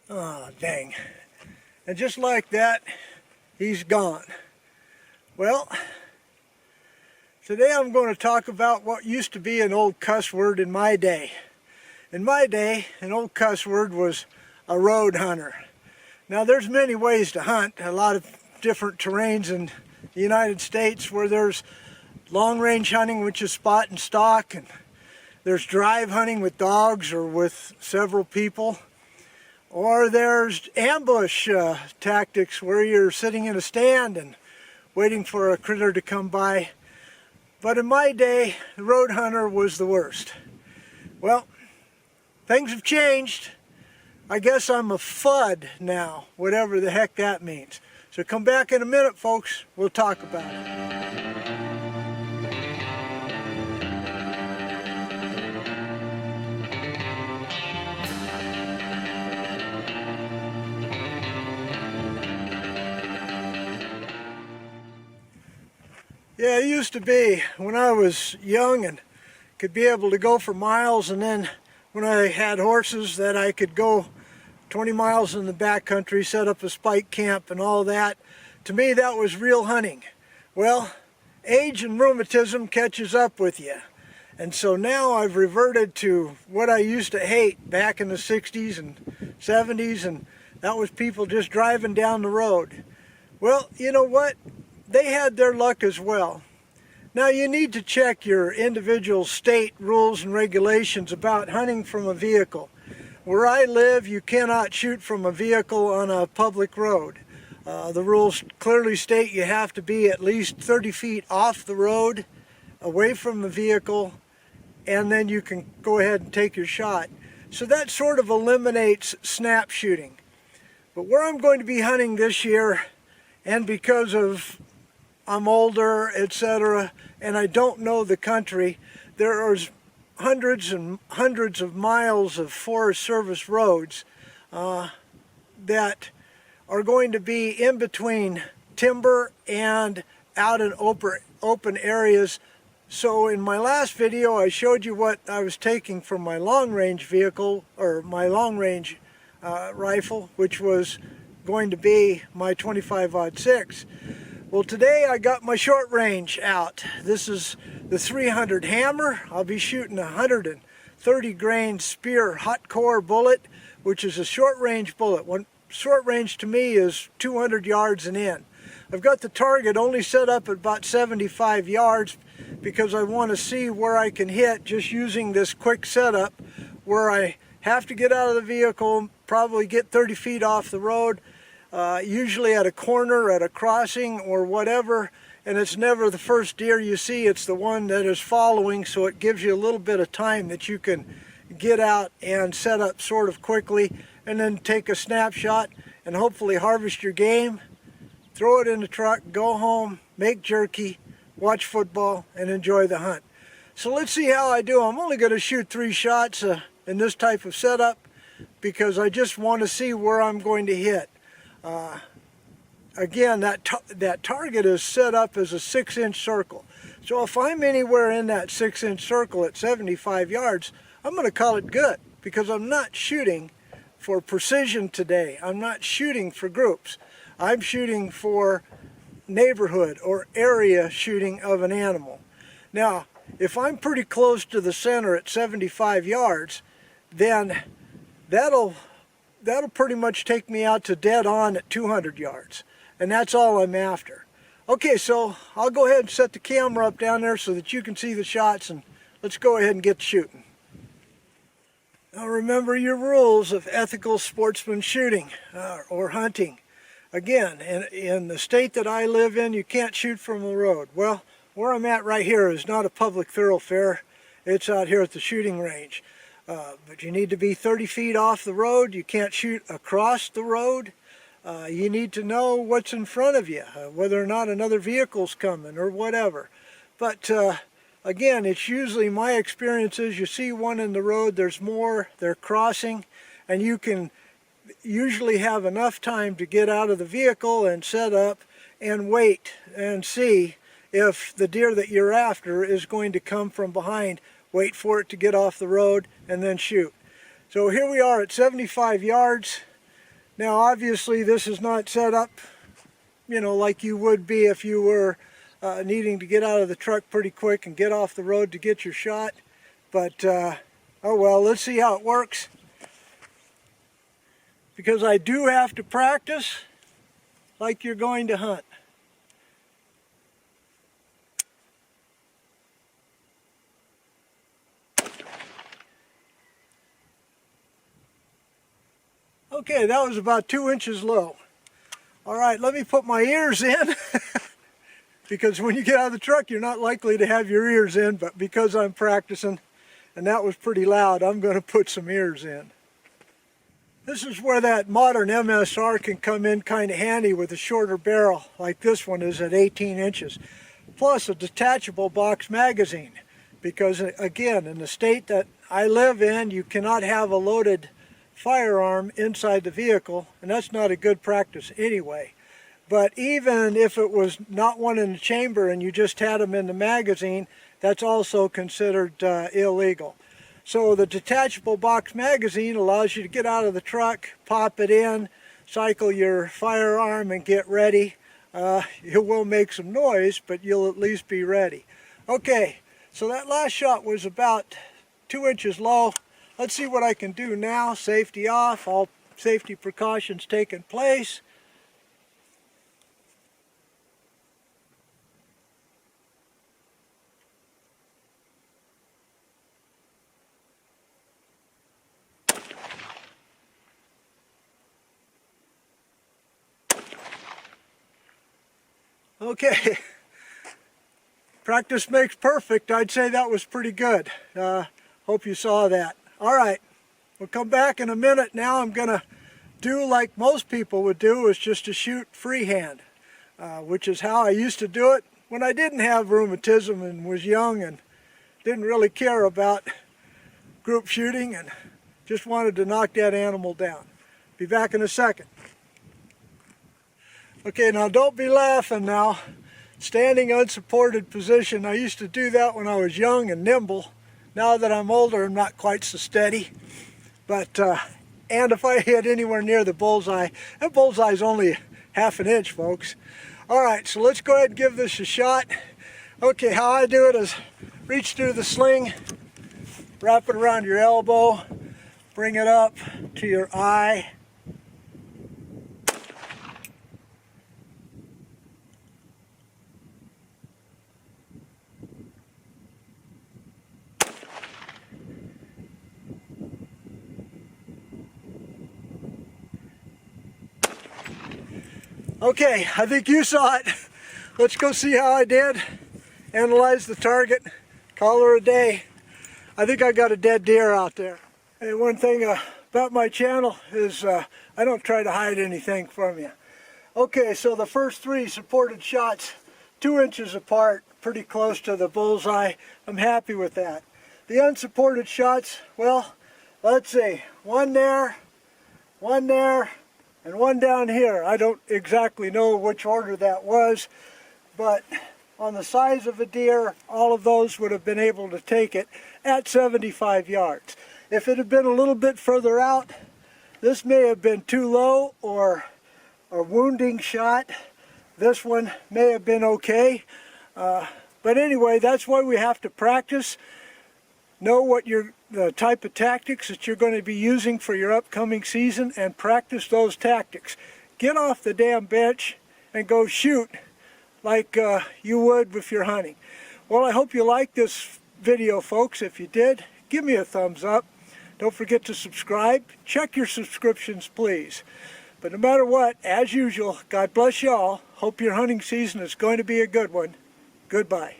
Oh, dang. And just like that, he's gone. Well, today I'm going to talk about what used to be an old cuss word in my day. In my day, an old cuss word was a road hunter. Now there's many ways to hunt, a lot of different terrains in the United States where there's long range hunting, which is spot and stalk, and there's drive hunting with dogs or with several people. Or there's ambush tactics where you're sitting in a stand and waiting for a critter to come by. But in my day, the road hunter was the worst. Well, things have changed. I guess I'm a FUD now, whatever the heck that means. So come back in a minute, folks. We'll talk about it. Yeah, it used to be when I was young and could be able to go for miles, and then when I had horses that I could go 20 miles in the backcountry, set up a spike camp and all that. To me, that was real hunting. Well, age and rheumatism catches up with you. And so now I've reverted to what I used to hate back in the 60s and 70s, and that was people just driving down the road. Well, you know what? They had their luck as well. Now you need to check your individual state rules and regulations about hunting from a vehicle. Where I live, you cannot shoot from a vehicle on a public road. The rules clearly state you have to be at least 30 feet off the road, away from the vehicle, and then you can go ahead and take your shot. So that sort of eliminates snap shooting. But where I'm going to be hunting this year, and because of I'm older, etc., and I don't know the country, there are hundreds and hundreds of miles of Forest Service roads that are going to be in between timber and out in open areas. So in my last video I showed you what I was taking from my long range vehicle, or my long range rifle, which was going to be my 25-06. Well, today I got my short range out. This is the 300 Hammer. I'll be shooting a 130 grain Spear hot core bullet, which is a short range bullet. One short range to me is 200 yards and in. I've got the target only set up at about 75 yards because I want to see where I can hit just using this quick setup, where I have to get out of the vehicle, probably get 30 feet off the road, usually at a corner, at a crossing, or whatever, and it's never the first deer you see, it's the one that is following, so it gives you a little bit of time that you can get out and set up sort of quickly, and then take a snapshot and hopefully harvest your game, throw it in the truck, go home, make jerky, watch football, and enjoy the hunt. So let's see how I do. I'm only going to shoot 3 shots in this type of setup because I just want to see where I'm going to hit. Again, that target is set up as a 6-inch circle. So if I'm anywhere in that 6-inch circle at 75 yards, I'm going to call it good, because I'm not shooting for precision today. I'm not shooting for groups. I'm shooting for neighborhood or area shooting of an animal. Now, if I'm pretty close to the center at 75 yards, then that'll pretty much take me out to dead on at 200 yards. And that's all I'm after. Okay, so I'll go ahead and set the camera up down there so that you can see the shots, and let's go ahead and get shooting. Now remember your rules of ethical sportsman shooting or hunting. Again, in the state that I live in, you can't shoot from the road. Well, where I'm at right here is not a public thoroughfare. It's out here at the shooting range. But you need to be 30 feet off the road. You can't shoot across the road. You need to know what's in front of you, whether or not another vehicle's coming or whatever. But again, it's usually, my experience is, you see one in the road, there's more, they're crossing, and you can usually have enough time to get out of the vehicle and set up and wait and see if the deer that you're after is going to come from behind. Wait for it to get off the road and then shoot. So here we are at 75 yards. Now obviously this is not set up, you know, like you would be if you were needing to get out of the truck pretty quick and get off the road to get your shot. But oh well, let's see how it works. Because I do have to practice like you're going to hunt. Okay, that was about 2 inches low. All right, let me put my ears in. Because when you get out of the truck, you're not likely to have your ears in, but because I'm practicing, and that was pretty loud, I'm going to put some ears in. This is where that modern MSR can come in kind of handy with a shorter barrel, like this one is at 18 inches. Plus a detachable box magazine, because again, in the state that I live in, you cannot have a loaded firearm inside the vehicle, and that's not a good practice anyway. But even if it was not one in the chamber and you just had them in the magazine, that's also considered illegal. So the detachable box magazine allows you to get out of the truck, pop it in, cycle your firearm and get ready. It will make some noise, but you'll at least be ready. Okay, so that last shot was about 2 inches low. Let's see what I can do now. Safety off, all safety precautions taking place. Okay, practice makes perfect. I'd say that was pretty good. Hope you saw that. All right, we'll come back in a minute. Now I'm going to do like most people would do, is just to shoot freehand, which is how I used to do it when I didn't have rheumatism and was young and didn't really care about group shooting and just wanted to knock that animal down. Be back in a second. Okay, now don't be laughing now. Standing unsupported position. I used to do that when I was young and nimble. Now that I'm older, I'm not quite so steady. But, and if I hit anywhere near the bullseye, that bullseye's only half an inch, folks. All right, so let's go ahead and give this a shot. Okay, how I do it is reach through the sling, wrap it around your elbow, bring it up to your eye. Okay, I think you saw it. Let's go see how I did. Analyze the target, call her a day. I think I got a dead deer out there. Hey, one thing about my channel is I don't try to hide anything from you. Okay, so the first 3 supported shots, 2 inches apart, pretty close to the bullseye. I'm happy with that. The unsupported shots, well, let's see, one there, and one down here. I don't exactly know which order that was, but on the size of a deer, all of those would have been able to take it at 75 yards. If it had been a little bit further out, this may have been too low or a wounding shot. This one may have been okay. But anyway, that's why we have to practice. Know what the type of tactics that you're going to be using for your upcoming season and practice those tactics. Get off the damn bench and go shoot like you would if you're hunting. Well, I hope you liked this video, folks. If you did, give me a thumbs up. Don't forget to subscribe. Check your subscriptions, please. But no matter what, as usual, God bless you all. Hope your hunting season is going to be a good one. Goodbye.